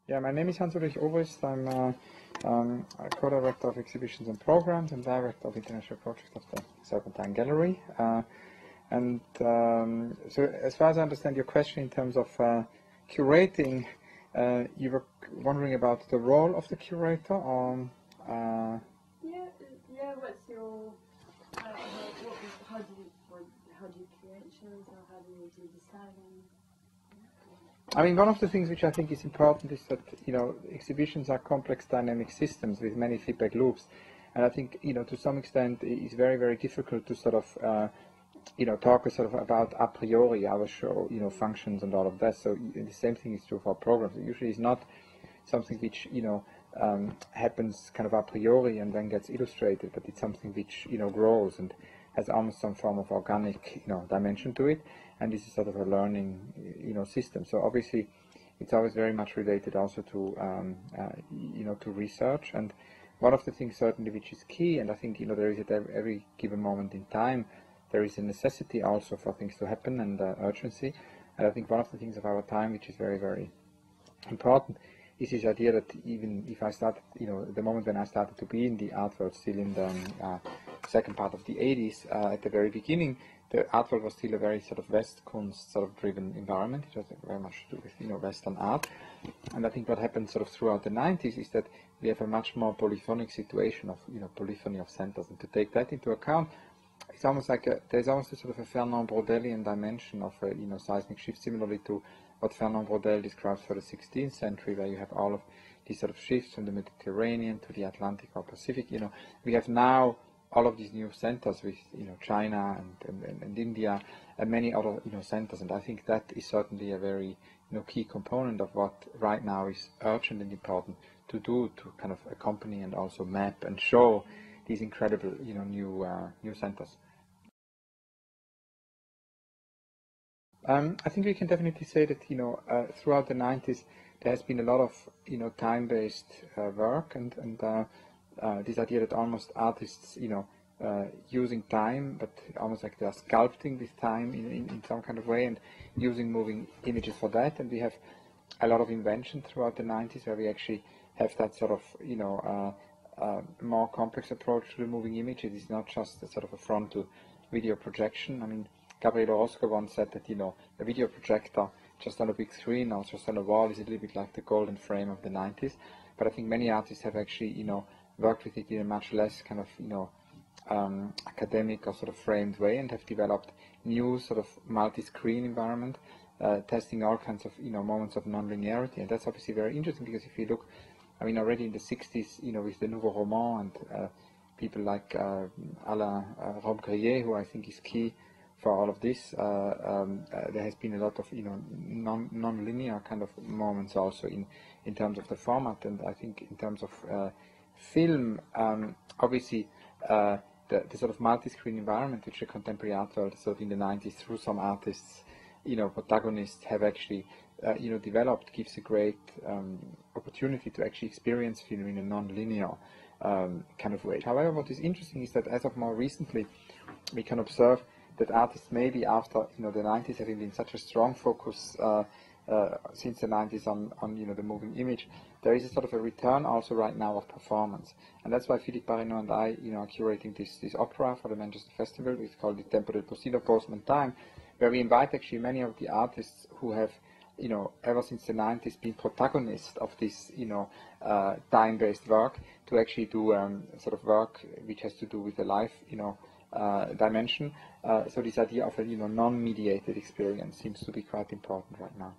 Yeah, my name is Hans Ulrich Obrist. I'm a co-director of exhibitions and programs and director of international projects of the Serpentine Gallery. So as far as I understand your question in terms of curating, you were wondering about the role of the curator on... Yeah, what's your... how do you create shows, or how do you do deciding? I mean, one of the things which I think is important is that, exhibitions are complex dynamic systems with many feedback loops. And I think, to some extent, it's very, very difficult to sort of, talk sort of about a priori our show, functions and all of that. So the same thing is true for programs. It usually is not something which, happens kind of a priori and then gets illustrated, but it's something which, grows and has almost some form of organic, dimension to it. And this is sort of a learning, system. So obviously, it's always very much related also to, to research. And one of the things certainly which is key, and I think, there is at every given moment in time, there is a necessity also for things to happen and urgency. And I think one of the things of our time which is very, very important is this idea that even if I started, the moment when I started to be in the art world, still in the second part of the 80s, at the very beginning, the art world was still a very sort of Westkunst sort of driven environment. It was very much to do with, Western art. And I think what happened sort of throughout the 90s is that we have a much more polyphonic situation of, polyphony of centers. And to take that into account, it's almost like there's almost a sort of a Fernand Brodelian dimension of a, seismic shift, similarly to what Fernand Brodel describes for the 16th century, where you have all of these sort of shifts from the Mediterranean to the Atlantic or Pacific. We have now all of these new centers with, China and India and many other, centers. And I think that is certainly a very, key component of what right now is urgent and important to do to kind of accompany and also map and show these incredible, new centers. I think we can definitely say that, throughout the 90s, there has been a lot of, time-based work and this idea that almost artists, using time, but almost like they are sculpting this time in some kind of way and using moving images for that. And we have a lot of invention throughout the 90s where we actually have that sort of, more complex approach to the moving image. It is not just a sort of a frontal video projection. I mean, Gabriele Orozco once said that, a video projector just on a big screen or just on a wall is a little bit like the golden frame of the 90s. But I think many artists have actually, worked with it in a much less kind of, academic or sort of framed way and have developed new sort of multi-screen environment, testing all kinds of, moments of non-linearity. And that's obviously very interesting because if you look, I mean, already in the 60s, with the Nouveau Roman and people like Alain Robbe-Grillet, who I think is key for all of this, there has been a lot of, non-linear kind of moments also in terms of the format. And I think in terms of film, obviously, the sort of multi-screen environment which the contemporary art world sort of in the 90s through some artists, protagonists have actually, developed gives a great opportunity to actually experience film in a non-linear kind of way. However, what is interesting is that as of more recently, we can observe that artists maybe after, the 90s having been such a strong focus since the 90s on the moving image, there is a sort of a return also right now of performance. And that's why Philippe Barino and I, are curating this opera for the Manchester Festival. It's called the Tempo del Postino, Postman Time, where we invite actually many of the artists who have, ever since the 90s been protagonists of this, time-based work to actually do sort of work which has to do with the life, dimension. So this idea of a, non-mediated experience seems to be quite important right now.